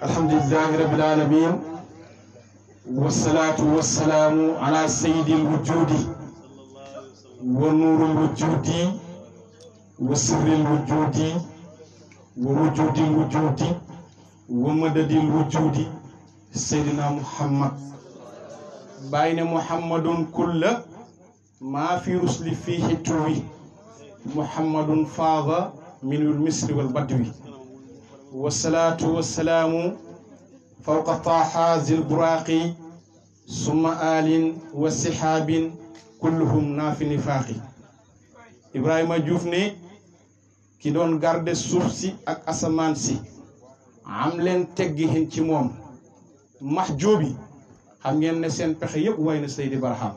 alhamdulillahi rabbil alamin wassalatu wassalamu ala sayyidil wujudi wa nuril wujudi wa sirril wujudi wa wujudil wujudi wa madadil wujudi sayyidina muhammad bayna muhammadun kulla ma fi rusli fihi tuwi muhammadun faadha minul misri wal badwi wassalatu wassalamu fawqa taha zil buraqi summa alin wa sihabin kulluhum nafi nifaqi Ibrahima Diouf ne ki doon garde suuf si ak asamaan si am leen teggi hin ci moom mahjoobi xam ngeen ne seen pexe yëpp way na Seydi Barham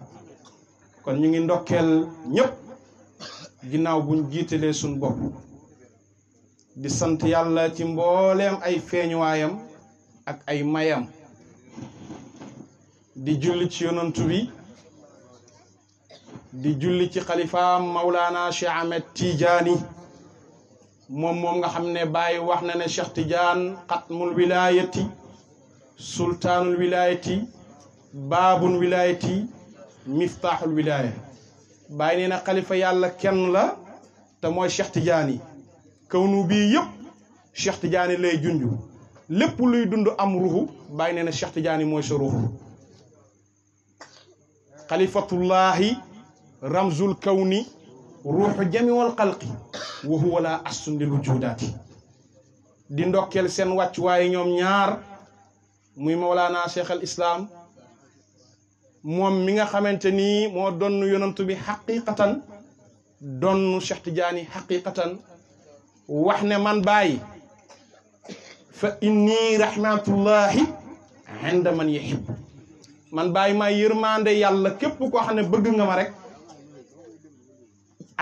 kon ñu ngi ndokkeel ñëpp ginnaaw buñ jiitalee suñ bopp di sant yàlla ci mbooleem ay feeñuwaayam ak ay mayam di julli ci yonantu bi di julli ci xalifaam Mawlana Cheikh Ahmed Tidiane moom nga xam ne Baye wax na ne Cheikh Tidiane xatmul wilayati sultaanul wilayati baabul wilayati miftaaxul wilaya Baye nee na xalifa yàlla kenn la te mooy Cheikh Tidiane kawnu bii yëpp Cheikh Tidiane lay junj lépp luy dund am ruuxu Baye nee na Cheikh Tidiane mooy sa ruuxu xalifatullahi ramzul kawni ruuxu jamiwal xalqi wa huwa la assun lil wujudaati di ndokkeel seen wàccuwaay ñoom ñaar muy Mawlana Cheikh al Islam moom mi nga xamante ni moo donn yonantu bi xaqiqatan donn Cheikh Tidiane xaqiqatan wax ne man Baye fa inni rahmatullahi inda man yuhib man Baye maa yërmande yàlla képp koo xam ne bëgg nga ma rek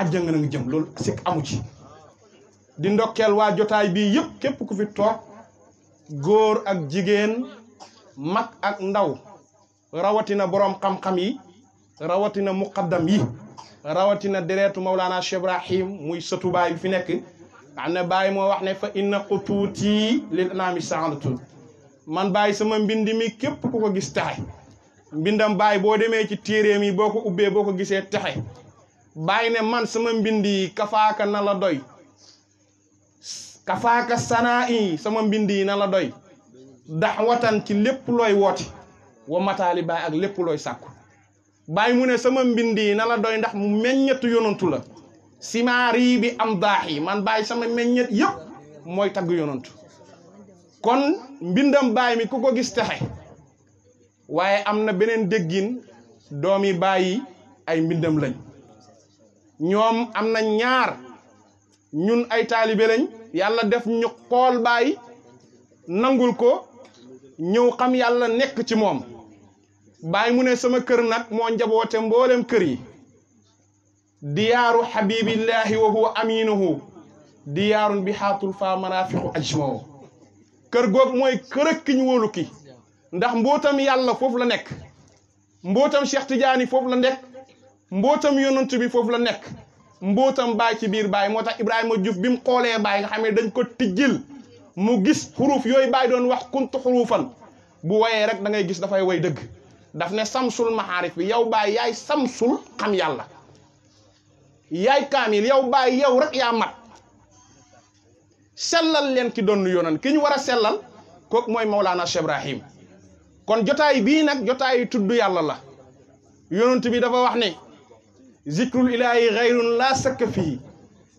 àjjana nga jëm loolu sikk amu ci di ndokkeel waa jotaay bii yëpp képp ku fi toog góor ak jigéen mag ak ndaw rawatina borom xam-xam yi rawatina muqaddam yi rawatina deretu Mawlana Cheikh Ibrahim muy sëtu Baye bi fi nekk xam ne Baye moo wax ne fa inna qutuuti lil anami sa'adatun man Baye sama mbind mi képp ku ko gis texe mbindam Baye boo demee ci téeréem yi boo ko ubbee boo ko gisee texe Baye ne man sama mbind yi kafaaka na la doy kafaaka sanaa yi sama mbind yi na la doy daxwatan ci lépp looy wooti wa mataali Baye ak lépp looy sàkku Baye mu ne sama mbind yi na la doy ndax mu meññetu yonantu la simaari bi am daax yi man Baye sama meññet yëpp mooy tagg yonantu kon mbindam Baye mi ku ko gis texe waaye am na beneen déggin doomi Baye ay mbindam lañ ñoom am na ñaar ñun ay taalibe lañ yàlla def ñu xool Baye nangul ko ñëw xam yàlla nekk ci moom Baye mu ne sama kër nag moo njaboote mboolem kër yi diyaaru habibillahi wa huwa aminuhu diyaarun bi xaatul fa marafiqu ajmao kër goog mooy kër ak ki ñu wóolu ki ndax mbootam yàlla foofu la nekk mbootam Cheikh Tidiane foofu la nekk mbootam yonent bi foofu la nekk mbootam Baye ci biir Baye moo tax Ibrahima Diouf bi mu xoolee Baye nga xam ne dañ ko tijjil mu gis xuruf yooyu Baye doon wax kuntu xurufan bu woyee rek da ngay gis dafay woy dëgg daf ne samsul maharif bi yow Baye yaay samsul xam yàlla yaay kaamil yow Baye yow rek yaa mat sellal leen ki doon yonan ki ñu war a sellal kooku mooy Mawlana Cheikh Ibrahim kon jotaay bii nag jotaay tudd yàlla la yonent bi dafa wax ne zikrul ilaahi xayrun laa sakka fii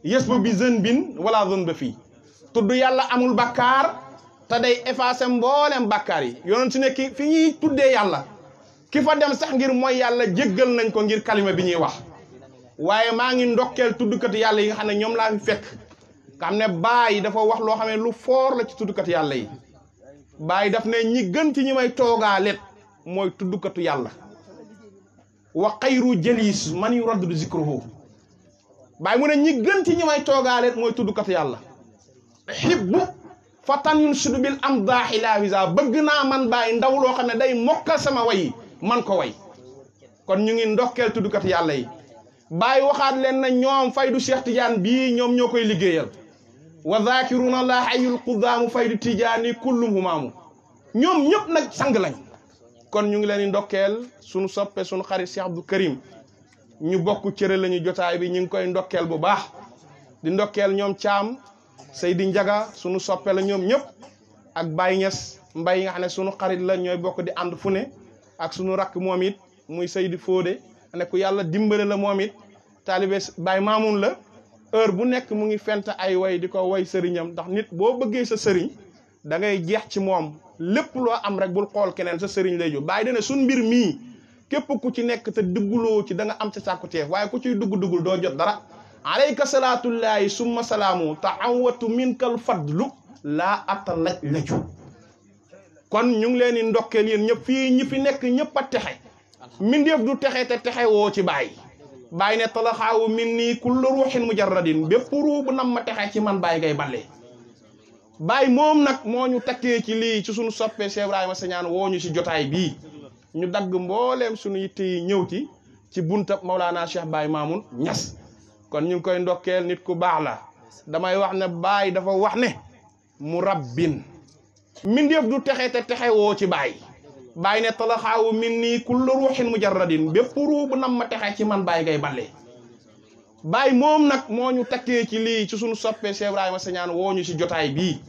yasbu bi zanbin wala zanba fii tudd yàlla amul bakkaar te day effacer mboolem bakkaar yi yonent ne ki fi ñuy tuddee yàlla ki fa dem sax ngir mooy yàlla jéggal nañ ko ngir kalima bi ñuy wax waaye maa ngi ndokkeel tuddkat yàlla yi nga xam ne ñoom laa fi fekk nga xam ne Baye dafa wax loo xam ne lu foor la ci tuddkat yàlla yi Baay daf ne ñi gën ci ñi may toogaalet mooy tuddukatu yàlla wa xayru jaliis man yuraddu zikruhu Baay mu ne ñi gën ci ñi may toogaalet mooy tuddukatu yàlla xibbu fatan yunsidu bil amdaahi laa wisa bëgg naa man Baay ndaw loo xam ne day mokkal sama way man ko way kon ñu ngi ndokkeel tuddukatu yàlla yi Baay waxaat leen na ñoom faydu Cheikh Tidiane bii ñoom ñoo koy liggéeyal wa zaakiruna la hayyul qudaamu faydu Tidiane kullum humaamu ñoom ñëpp nag sang lañ kon ñu ngi leen di ndokkeel suñu soppe suñu xarit Cheikh Abdou Karim ñu bokk cëre lañu jotaay bi ñu ngi koy ndokkeel bu baax di ndokkeel ñoom Caam Seydi Njaga suñu soppe la ñoom ñëpp ak Baye Niass Mbay yi nga xam ne suñu xarit la ñooy bokk di ànd fu ne ak suñu rakk moom it muy Seydi Fodé ne ku yàlla dimbale la moom it taalibe Baye Mamoun la heure bu nekk mu ngi fent ay way di ko way sëriñam ndax nit boo bëggee sa sëriñ da ngay jeex ci moom lépp loo am rek bul xool keneen sa sëriñ lay jóg Baye dana suñ mbir mii képp ku ci nekk te dugguloo ci da nga am ca sàkkuteef waaye ku ciy duggul doo jot dara alayka salaatullaahi summa salaamu taawatu minkal fadlu laa atta laju kon ñu ngi leen di ndokkeel yéen ñëpp fii ñi fi nekk ñëpp a texe mindeef du texe te texe woo ci Baay Baay ne talaxaawu min nii kullu ruuxin mujarradin bépp ruu bu nam ma texe ci man Baay ngay ballee Baay moom nag moo ñu takkee ci lii ci suñu soppee Cheikh Ibrahima Sagnane woo ñu ci jotaay bii ñu dagg mbooleem suñu yitte yi ñëw ci buntab Maulana Cheikh Baye Mamoun Niass kon ñu ngi koy ndokkeel nit ku baax la damay wax ne Baay dafa wax ne mu rabbin mindeef du texe te texe woo ci Baay Baay ne talaxaawu min nii kullu ruuxin mujarradin bépp ruu bu nam ma texe ci man Baay ngay ballee Baay moom nag moo ñu takkee ci lii ci suñu soppee Cheikh Ibrahima Sagnane woo ñu ci jotaay bii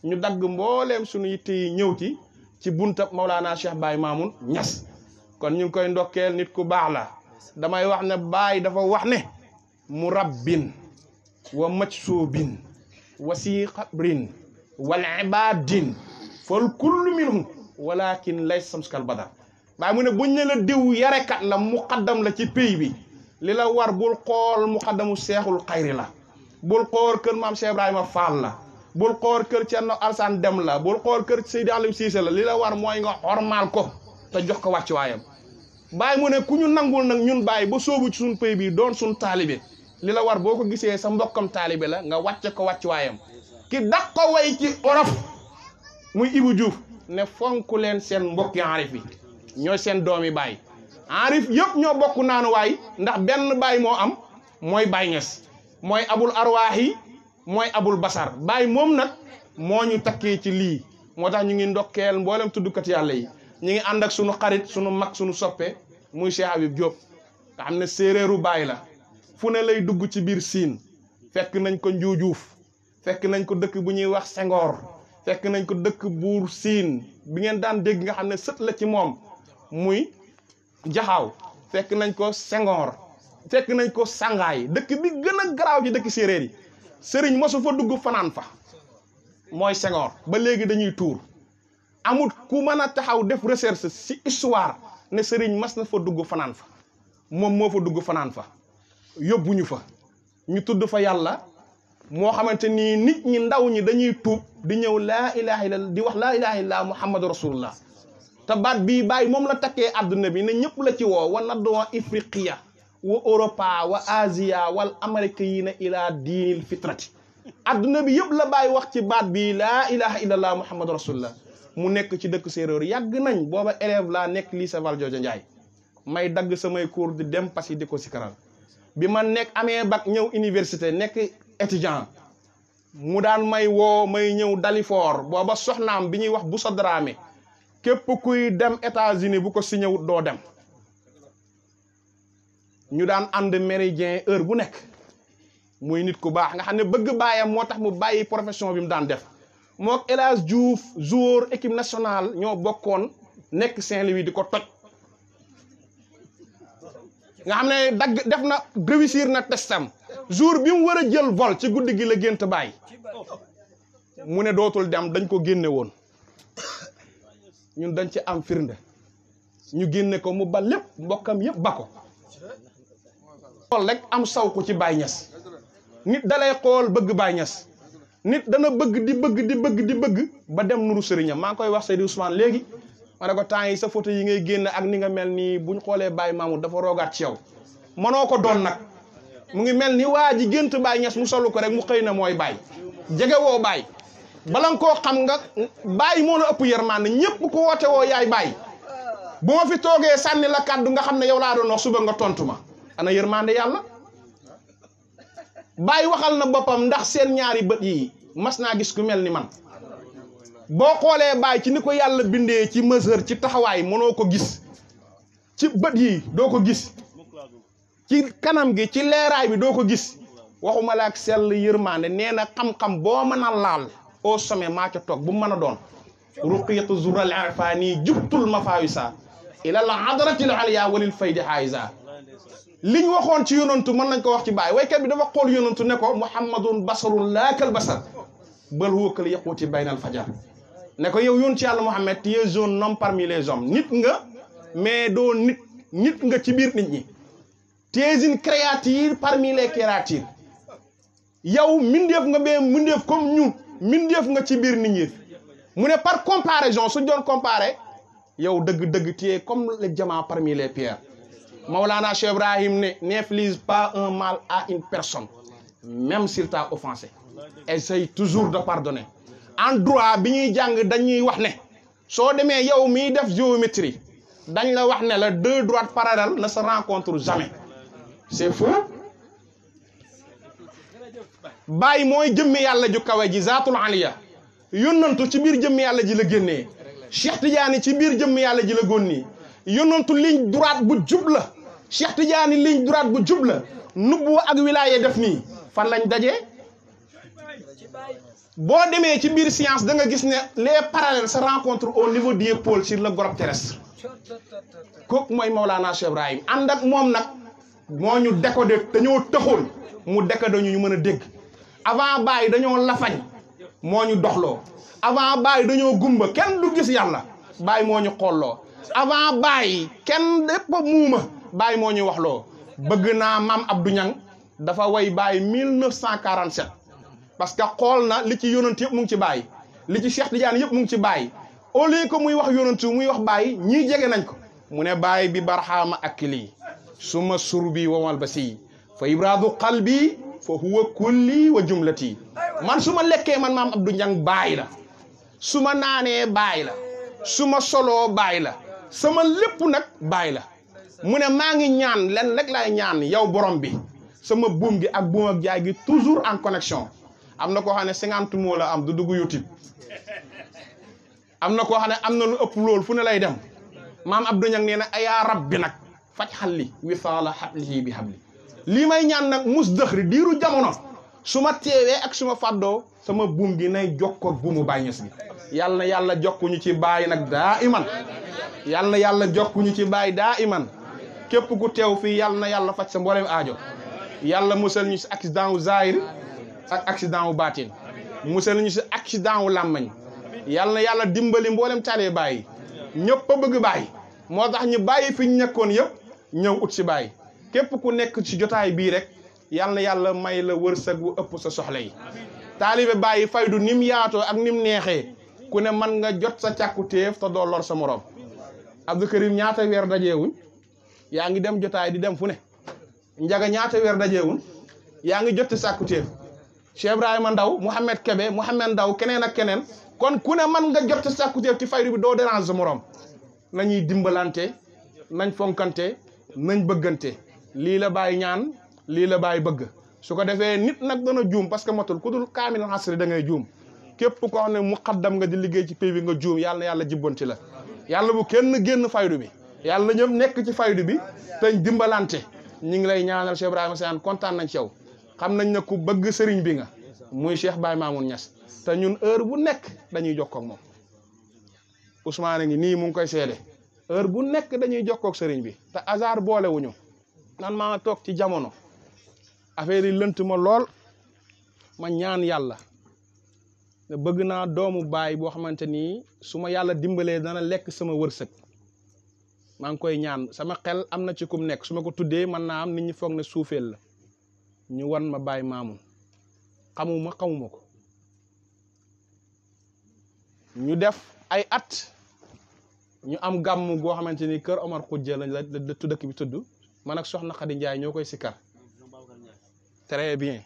ñu dagg mbooleem suñu yitte yi ñëw ci buntab Maulana Cheikh Baye Mamoun Niass kon ñu ngi koy ndokkeel nit ku baax la damay wax ne Baay dafa wax ne mu rabbin wa majsuubin wa si xabrin wal ibadin fal kullu minhum walakin lay samskal badar Baay mu ne buñ ne la diw yarekat la muqaddam la ci pays bi li la war bul xool muqaddamu seexul xayri la bul xool kër maam Cheikh Ibrahima Fall la bul xool kër Thierno Alassane Dem la bul xool kër Seydi Aliou Cissé la li la war mooy nga xormaal ko te jox ko wàccuwaayam Baay mu ne ku ñu nangul nag ñun Baay ba soobu ci suñ pays bi doon suñ taalibe li la war boo ko gisee sa mbokkam taalibe la nga wàcce ko wàccuwaayam ki daq ko way ci olof muy Ibou Diouf ne fonku leen seen mbokki arif yi ñooy seen doomi Baay arif yëpp ñoo bokk naanu waay ndax benn Baay moo am mooy Baay Niass mooy abul arwaahi mooy abul basar Baay moom nag moo ñu takkee ci lii moo tax ñu ngi ndokkeel mboolem tuddukat yàlla yi ñu ngi ànd ak sunu xarit sunu mag sunu soppe muy Cheikh Habib Diop nga xam ne séeréeru Baay la fu ne lay dugg ci biir siin fekk nañ ko Njuujuuf fekk nañ ko dëkk bu ñuy wax Senghor fekk nañ ko dëkk buur siin bi ngeen daan dégg nga xam ne sët la ci moom muy Jaxaaw fekk nañ ko Senghor fekk nañ ko Sangaay dëkk bi gën a garaaw ci dëkk séeréer yi sëriñ mosu fa dugg fanaan fa mooy Senghor ba léegi dañuy tuur amut ku mën a taxaw def recherche ci histoire ne sëriñ mas na fa dugg fanaan fa moom moo fa dugg fanaan fa yóbbuñu fa ñu tudd fa yàlla moo xamante ni nit ñi ndaw ñi dañuy tuub di ñëw laa ilaha illallah di wax laa ilaha illallah muhammadu rasulullah te baat bii Baay moom la takkee àdduna bi ne ñëpp la ci woo wa nadwa ifriqiya wa europa wa asia wal américaina ila diinil fitrati adduna bi yëpp la Baay wax ci baat bi laa ilaha illallah muhammadu rasulullah mu nekk ci dëkk séeréer yàgg nañ booba élève laa nekk lycée Valdiodio Ndiaye may dagg samay cours di dem Passy di ko sikaral bi ma nekk amee bac ñëw université nekk étudiant mu daan may woo may ñëw Dalifort booba soxnaam bi ñuy wax Boussa Dramé képp kuy dem États-Unis bu ko signé wut doo dem ñu daan ànd méridien heure bu nekk muy nit ku baax nga xam ne bëgg baayam moo tax mu bàyyi profession bi mu daan def mook El Hadj Diouf joueur équipe nationale ñoo bokkoon nekk Saint-Louis di ko toj nga xam ne dagg def na réussir na testam jour bi mu war a jël vol ci guddi gi la gént Baay mu ne dootul dem dañ ko génne woon ñun dañ ci am firnde ñu génne ko mu ba lépp mbokkam yëpp ba ko xool rek am saw ko ci Baay Ñas nit dalay xool bëgg Baay Ñas nit dana bëgg di bëgg ba dem nuru sëriñam maa ngi koy wax Seydi Ousmane léegi ma ne ko temps yi sa photo yi ngay génn ak ni nga mel nii buñ xoolee Baye Mamoud dafa roogaat ci yow mënoo ko doon nag mu ngi mel ni waa ji gént Baye Niass mu solu ko rek mu xëy na mooy Baye jege woo Baye bala nga koo xam nga Baye moo la ëpp yërmande ñëpp ko woote woo yaay Baye bu ma fi toogee sànni la kàddu nga xam ne yow laa doon wax suba nga tontu ma ana yërmande yàlla Baye waxal na boppam ndax seen ñaari bët yi mas naa gis ku mel ni man boo xoolee Baye ci ni ko yàlla bindee ci mesure ci taxawaay mënoo ko gis ci bët yi doo ko gis ci kanam gi ci leeraay bi doo ko gis waxuma la ak sell yërmande nee na xam-xam boo mën a laal au sommet maa ca toog bu mu mën a doon ruqiyatu zural arfani jubtul mafawisa ila al hadratil aliya walil faydi haisa liñ waxoon ci yonantu mën nañ ko wax ci Baye waykat bi dafa xool yonantu ne ko muhammadun basarun laakal basar bal huwa kal yaquti baynal fajar ne ko yow yoon ci yàlla Muhammad tu es un homme parmi les hommes nit nga mais doo nit nga ci biir nit ñi tu es une créature parmi les créatures yow mindeef nga mais mindeef comme ñun mindeef nga ci biir nit ñi mu ne par comparaison suñ doon comparer yow dëgg-dëgg tu es comme le diamant parmi les pierres Maulana Cheikh Ibrahim ne n'inflige pas un mal à une personne même s'il t'a offensé essaye toujours de pardonner en droit bi ñuy jàng dañuy wax ne soo demee yow miy def géométrie dañ la wax ne la deux droites parallèles ne se rencontrent jamais c'est faux Baye mooy jëmmi yàlla ju kawe ji zaatul aliya yónnantu ci biir jëmmi yàlla ji la génnee Cheikh Tidiane ci biir jëmmi yàlla ji la gónnee yónnantu ligne droite bu jub la Cheikh Tidiane ligne droite bu jub la nubbu ak wilaya def nii fan lañ dajee boo demee ci biir science da nga gis ne les parallèles se rencontrent au niveau des pôles sur le globe terrestre kooku mooy Maulana Cheikh Ibrahim ànd ak moom nag moo ñu décoder dañoo tëxoon mu décoder ñu mën a dégg avant Baye dañoo lafañ moo ñu doxloo avant Baye dañoo gumba kenn du gis yàlla Baye moo ñu xooloo avant Baye kenn lépp muuma Baye moo ñu waxloo bëgg naa Maam Abdou Niang dafa way Baye 1947 parce que xool na li ci yonent yëpp mu ngi ci Baye li ci Cheikh Tidiane yëpp mu ngi ci Baye au lieu que muy wax yonentu muy wax Baye ñii jege nañ ko mu ne Baye bi barxaama ak lii suma surbi wamal ba si fa ibradu qalbi fa huwa kulli wa jumlati man su ma lekkee man Maam Abdou Niang Baye la su ma naanee Baye la su ma soloo Baye la sama lépp nag Baye la mu ne maa ngi ñaan len rek laay ñaan yow borom bi sama buum gi ak buum ak jaay gi toujours en connexion am na koo xam ne 50 mots la am du dugg YouTube am na koo xam ne am na lu ëpp loolu fu ne lay dem Maam Abdou Niang nee na ayaa rabbi nag faj xalli wisaala xablihi bi xabli lii may ñaan nag mus dëxri diiru jamono su ma teewee ak su ma fàddoo sama buum gi nay jokkoo ak buumu Baye Niass gi yàlla na yàlla jokkuñu ci Baye nag daa iman yàlla na yàlla jokkuñu ci Baye daa iman képp ku teew fii yàlla na yàlla faj sa mboolem aajo yàlla musal ñu si accident wu zahir ak accident wu baatin musal ñu si accident wu làmmañ yàlla na yàlla dimbali mboolem talee Baye ñëpp a bëgg Baye moo tax ñu bàyyi fi ñu nekkoon yëpp ñëw ut si Baye képp ku nekk ci jotaay bii rek yàlla na yàlla may la wërsëg wu ëpp sa soxla yi taalibe Baye faydu nim yaatoo ak nim neexee ku ne man nga jot sa càkkutéef te doo lor sa morom Abdou Karim ñaata weer dajeewuñ yaa ngi dem jotaay di dem fu ne Njaga ñaata weer dajeewuñ yaa ngi jot sa càkkutéef Cheikh Ibrahima Ndaw Mouhamed Kebe Mouhamed Ndaw keneen ak keneen kon ku ne man nga jot sa càkkutéef ci faydu bi doo dérange sa morom nañuy dimbalante nañ fonkante nañ bëggante lii la Baye ñaan lii la Baye bëgg su ko defee nit nag dana juum parce que matul ku dul kaamil xasri da ngay juum képp koo xam ne muqaddam nga di liggéey ci pays bi nga juum yàlla na yàlla jibbanti la yàlla bu kenn génn faydu bi yàlla na ñëpp nekk ci faydu bi te dimbalante ñi ngi lay ñaanal Cheikh Ibrahima Sane kontaan nañ ci yow xam nañ ne ku bëgg sëriñ bi nga muy Cheikh Baye Mamoun Niass te ñun heure bu nekk dañuy jokkoo ak moom Ousmane ngi nii mu ngi koy seede heure bu nekk dañuy jokkoo ak sëriñ bi te hasard boolewuñu nan maa toog ci jamono affaire yi lënt ma lool ma ñaan yàlla ne bëgg naa doomu Baye boo xamante ni su ma yàlla dimbalee dana lekk sama wërsëg maa ngi koy ñaan sama xel am na ci kum nekk su ma ko tuddee mën naa am nit ñi foog ne suufeel la ñu wan ma Baye Mamoun xamuma ko ñu def ay at ñu am gàmm goo xamante ni kër Omar Khoudia lañ la dëkk bi tudd man ak soxna Khady Ndiaye ñoo koy sikkar très bien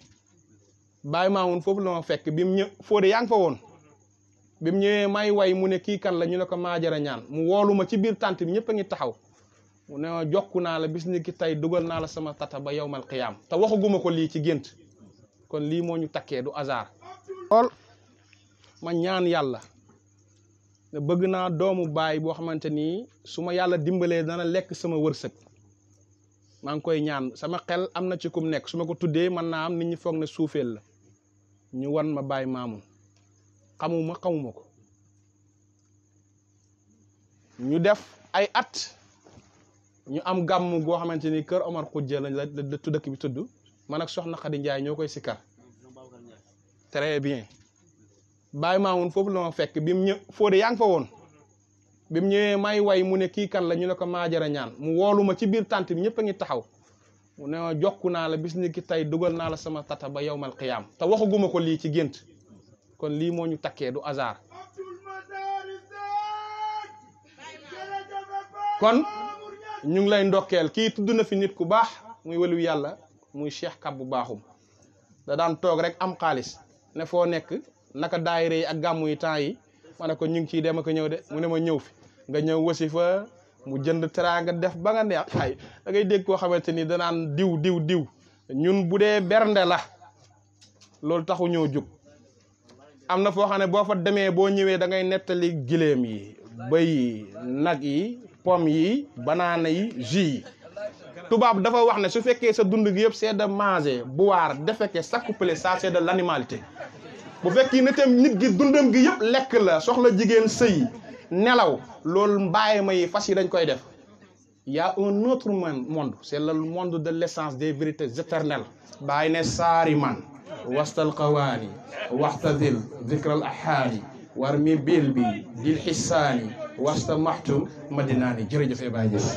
bàyyi maa woon foofu la ma fekk bi mu ñëw Fodé yaa ngi fa woon bi mu ñëwee may way mu ne kii kan la ñu ne ko maajara ñaan mu woolu ma ci biir tànt bi ñëpp a ngi taxaw mu ne ma jokku naa la bis ni ki tey dugal naa la sama tata ba yawmal qiyaam te waxaguma ko lii ci gént kon lii moo ñu takkee du hasard lool ma ñaan yàlla ne bëgg naa doomu baay boo xamante ni su ma yàlla dimbalee dana lekk sama wërsëg maa ngi koy ñaan sama xel am na ci kum nekk su ma ko tuddee mën naa am nit ñi foog ne suufeel la ñu wan ma Baye Mamoun xamuma ko ñu def ay at ñu am gàmm goo xamante ni kër Omar Khoudia lañ la dëkk bi tudd man ak soxna Khady Ndiaye ñoo koy sikkar très bien Baye Mamoun foofu la ma fekk bi mu ñëw Fodé yaa ngi fa woon bi mu ñëwee may way mu ne kii kan la ñu ne ko maajara ñaan mu woolu ma ci biir tànt bi ñëpp a ngi taxaw mu ne ma jokku naa la bis ni ki tey dugal naa la sama tata ba yawmal qiyaam te waxaguma ko lii ci gént kon lii moo ñu takkee du hasard kon ñu ngi lay ndokkeel kii tudd na fi nit ku baax muy waliyu yàlla muy Cheikh Kabou Bakhoum da daan toog rek am xaalis ne foo nekk naka daayira yi ak gàmmu yi temps yi ma ne ko ñu ngi ciy dem ak ñëw de mu ne ma ñëw fi nga ñëw wasifa mu jënd teraanga def ba nga neex ay da ngay dégg koo xamante ni danaan diw ñun bu dee bernde la loolu taxu ñëw jóg am na foo xam ne boo fa demee boo ñëwee da ngay nettali gileem yi bëy yi nag yi pomme yi banaana yi jus yi tubaab dafa wax ne su fekkee sa dund gi yëpp c'est de manger boire déféquer s'accoupler ça c'est de l'animalité bu fekkee ne tam nit gi dundam gi yëpp lekk la soxla jigéen sëy nelaw loolu mbaay ma yi fas yi dañ koy def y a un autre monde c'est le monde de l'essence des vérités éternelles bàyyi ne saari man wastal qawaani waxtadil zikral ahaani war mi bil bi dil xisaani wasta maxtum madinaani jërëjëf Baye Niass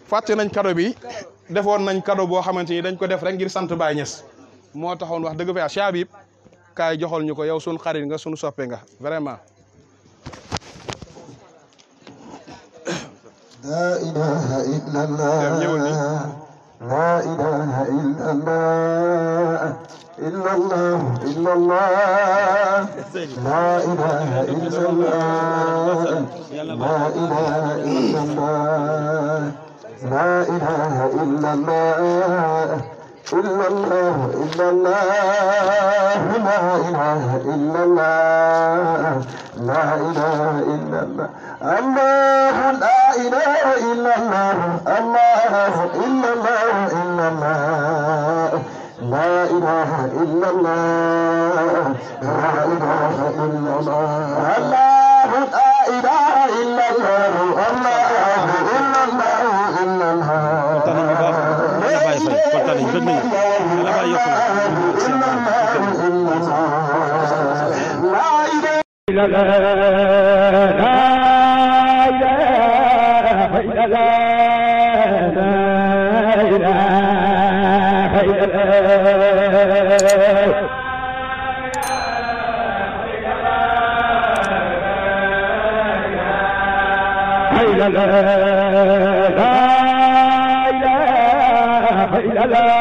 fàtte nañ kado bi defoon nañ kado boo xamante ni dañ ko def rek ngir sant Baye Niass moo taxoon wax dëgg fa Cheikh Habib kaay joxol ñu ko yow sunu xarit nga sunu soppe nga vraiment la ilaha illallah la ilaha illallah illallah illallah la ilaha illallah la ilaha illallah la ilaha illallah illallah illallah la ilaha illallah la ilaha illallah الله لا إله إلا الله الله إلا الله إلا الله لا إله إلا الله لا إله إلا الله الله لا إله إلا الله الله إلا الله إلا الله